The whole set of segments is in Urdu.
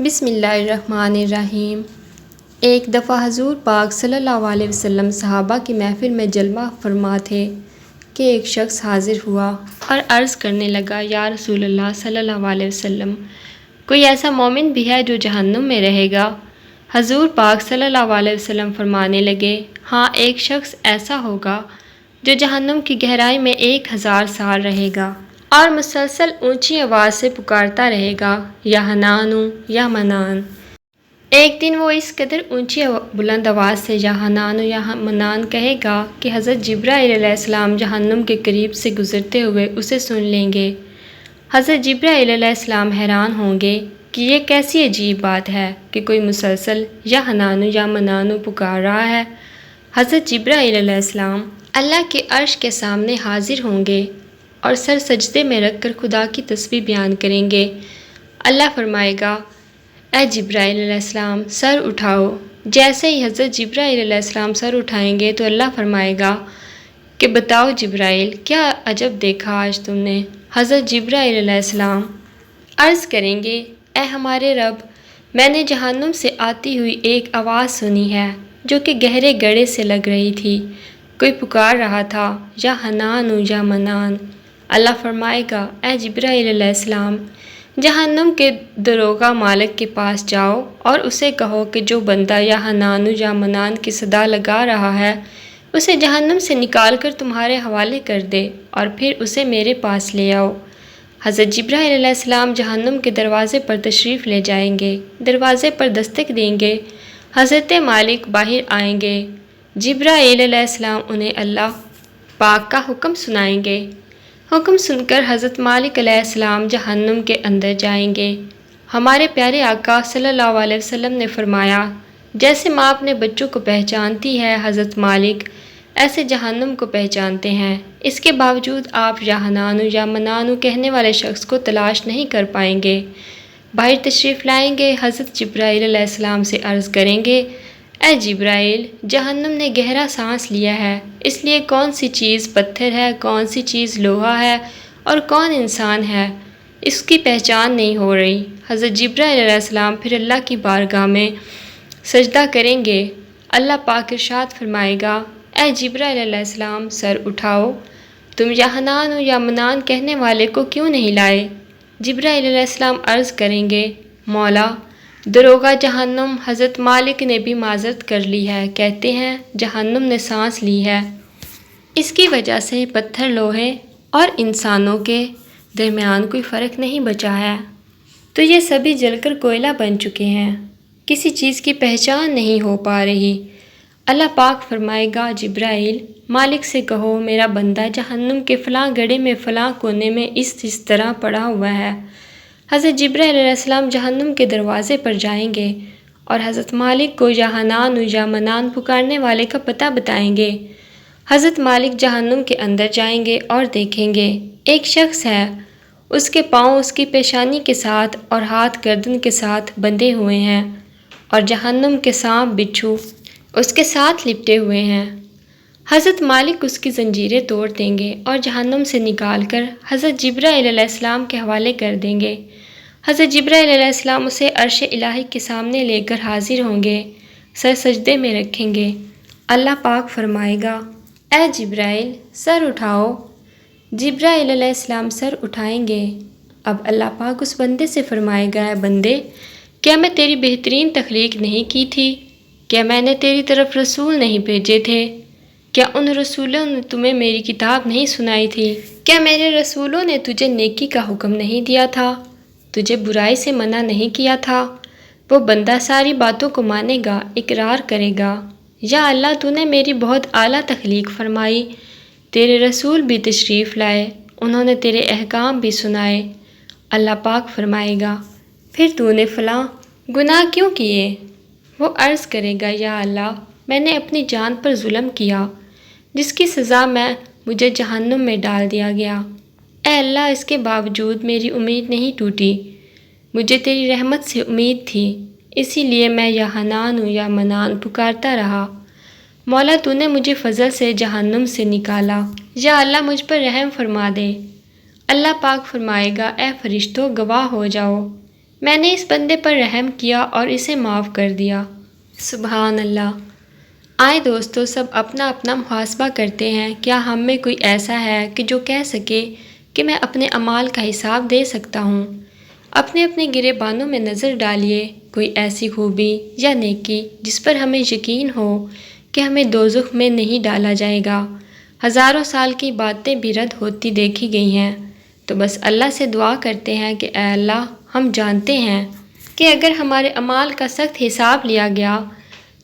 بسم اللہ الرحمن الرحیم۔ ایک دفعہ حضور پاک صلی اللہ علیہ وسلم صحابہ کی محفل میں جلوہ فرما تھے کہ ایک شخص حاضر ہوا اور عرض کرنے لگا، یا رسول اللہ صلی اللہ علیہ وسلم، کوئی ایسا مومن بھی ہے جو جہنم میں رہے گا؟ حضور پاک صلی اللہ علیہ وسلم فرمانے لگے، ہاں، ایک شخص ایسا ہوگا جو جہنم کی گہرائی میں 1000 سال رہے گا اور مسلسل اونچی آواز سے پکارتا رہے گا، یا حنان یا منان۔ ایک دن وہ اس قدر اونچی بلند آواز سے یا حنان یا منان کہے گا کہ حضرت جبرائیل علیہ السلام جہنم کے قریب سے گزرتے ہوئے اسے سن لیں گے۔ حضرت جبرائیل علیہ السلام حیران ہوں گے کہ یہ کیسی عجیب بات ہے کہ کوئی مسلسل یا حنان یا منان پکار رہا ہے۔ حضرت جبرائیل علیہ السلام اللہ کے عرش کے سامنے حاضر ہوں گے اور سر سجدے میں رکھ کر خدا کی تسبیح بیان کریں گے۔ اللہ فرمائے گا، اے جبرائیل علیہ السلام، سر اٹھاؤ۔ جیسے ہی حضرت جبرائیل علیہ السلام سر اٹھائیں گے تو اللہ فرمائے گا کہ بتاؤ جبرائیل، کیا عجب دیکھا آج تم نے؟ حضرت جبرائیل علیہ السلام عرض کریں گے، اے ہمارے رب، میں نے جہنم سے آتی ہوئی ایک آواز سنی ہے جو کہ گہرے گڑھے سے لگ رہی تھی، کوئی پکار رہا تھا، یا حنان یا منان۔ اللہ فرمائے گا، اے جبرائیل علیہ السلام، جہنم کے داروغہ مالک کے پاس جاؤ اور اسے کہو کہ جو بندہ یا حنان یا منان کی صدا لگا رہا ہے اسے جہنم سے نکال کر تمہارے حوالے کر دے اور پھر اسے میرے پاس لے آؤ۔ حضرت جبرائیل علیہ السلام جہنم کے دروازے پر تشریف لے جائیں گے، دروازے پر دستک دیں گے، حضرت مالک باہر آئیں گے، جبرائیل علیہ السلام انہیں اللہ پاک کا حکم سنائیں گے۔ حکم سن کر حضرت مالک علیہ السلام جہنم کے اندر جائیں گے۔ ہمارے پیارے آقا صلی اللہ علیہ وسلم نے فرمایا، جیسے ماں اپنے بچوں کو پہچانتی ہے، حضرت مالک ایسے جہنم کو پہچانتے ہیں۔ اس کے باوجود آپ یا حنان یا منان کہنے والے شخص کو تلاش نہیں کر پائیں گے۔ باہر تشریف لائیں گے، حضرت جبرائیل علیہ السلام سے عرض کریں گے، اے جبرائیل، جہنم نے گہرا سانس لیا ہے، اس لیے کون سی چیز پتھر ہے، کون سی چیز لوہا ہے اور کون انسان ہے، اس کی پہچان نہیں ہو رہی۔ حضرت جبرائیل علیہ السلام پھر اللہ کی بارگاہ میں سجدہ کریں گے۔ اللہ پاک ارشاد فرمائے گا، اے جبرائیل علیہ السلام، سر اٹھاؤ، تم یا حنان یا منان کہنے والے کو کیوں نہیں لائے؟ جبرائیل علیہ السلام عرض کریں گے، مولا، داروغہ جہنم حضرت مالک نے بھی معذرت کر لی ہے، کہتے ہیں جہنم نے سانس لی ہے، اس کی وجہ سے پتھر، لوہے اور انسانوں کے درمیان کوئی فرق نہیں بچا ہے، تو یہ سبھی جل کر کوئلہ بن چکے ہیں، کسی چیز کی پہچان نہیں ہو پا رہی۔ اللہ پاک فرمائے گا، جبرائیل، مالک سے کہو میرا بندہ جہنم کے فلاں گڑھے میں فلاں کونے میں اس طرح پڑا ہوا ہے۔ حضرت جبرائیل علیہ السلام جہنم کے دروازے پر جائیں گے اور حضرت مالک کو یا حنان یا منان پکارنے والے کا پتہ بتائیں گے۔ حضرت مالک جہنم کے اندر جائیں گے اور دیکھیں گے ایک شخص ہے، اس کے پاؤں اس کی پیشانی کے ساتھ اور ہاتھ گردن کے ساتھ بندھے ہوئے ہیں اور جہنم کے سانپ بچھو اس کے ساتھ لپٹے ہوئے ہیں۔ حضرت مالک اس کی زنجیریں توڑ دیں گے اور جہنم سے نکال کر حضرت جبرائیل علیہ السلام کے حوالے کر دیں گے۔ حضرت جبرائیل علیہ السلام اسے عرش الہی کے سامنے لے کر حاضر ہوں گے، سر سجدے میں رکھیں گے۔ اللہ پاک فرمائے گا، اے جبرائیل، سر اٹھاؤ۔ جبرائیل علیہ السلام سر اٹھائیں گے۔ اب اللہ پاک اس بندے سے فرمائے گا، اے بندے، کیا میں تیری بہترین تخلیق نہیں کی تھی؟ کیا میں نے تیری طرف رسول نہیں بھیجے تھے؟ کیا ان رسولوں نے تمہیں میری کتاب نہیں سنائی تھی؟ کیا میرے رسولوں نے تجھے نیکی کا حکم نہیں دیا تھا، تجھے برائی سے منع نہیں کیا تھا؟ وہ بندہ ساری باتوں کو مانے گا، اقرار کرے گا، یا اللہ تو نے میری بہت اعلیٰ تخلیق فرمائی، تیرے رسول بھی تشریف لائے، انہوں نے تیرے احکام بھی سنائے۔ اللہ پاک فرمائے گا، پھر تو نے فلاں گناہ کیوں کیے؟ وہ عرض کرے گا، یا اللہ، میں نے اپنی جان پر ظلم کیا، جس کی سزا میں مجھے جہنم میں ڈال دیا گیا۔ اے اللہ، اس کے باوجود میری امید نہیں ٹوٹی، مجھے تیری رحمت سے امید تھی، اسی لیے میں یا حنان یا منان پکارتا رہا۔ مولا، تو نے مجھے فضل سے جہنم سے نکالا، یا اللہ مجھ پر رحم فرما دے۔ اللہ پاک فرمائے گا، اے فرشتوں، گواہ ہو جاؤ میں نے اس بندے پر رحم کیا اور اسے معاف کر دیا۔ سبحان اللہ۔ آئے دوستو، سب اپنا اپنا محاسبہ کرتے ہیں۔ کیا ہم میں کوئی ایسا ہے کہ جو کہہ سکے کہ میں اپنے اعمال کا حساب دے سکتا ہوں؟ اپنے اپنے گریبانوں میں نظر ڈالیے، کوئی ایسی خوبی یا نیکی جس پر ہمیں یقین ہو کہ ہمیں دوزخ میں نہیں ڈالا جائے گا۔ ہزاروں سال کی باتیں بھی رد ہوتی دیکھی گئی ہیں، تو بس اللہ سے دعا کرتے ہیں کہ اے اللہ، ہم جانتے ہیں کہ اگر ہمارے اعمال کا سخت حساب لیا گیا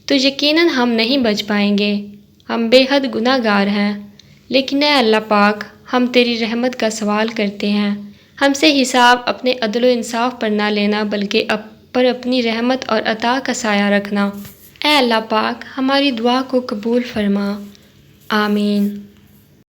تو یقیناً ہم نہیں بچ پائیں گے۔ ہم بے حد گناہ گار ہیں، لیکن اے اللہ پاک، ہم تیری رحمت کا سوال کرتے ہیں۔ ہم سے حساب اپنے عدل و انصاف پر نہ لینا، بلکہ پر اپنی رحمت اور عطا کا سایہ رکھنا۔ اے اللہ پاک، ہماری دعا کو قبول فرما۔ آمین۔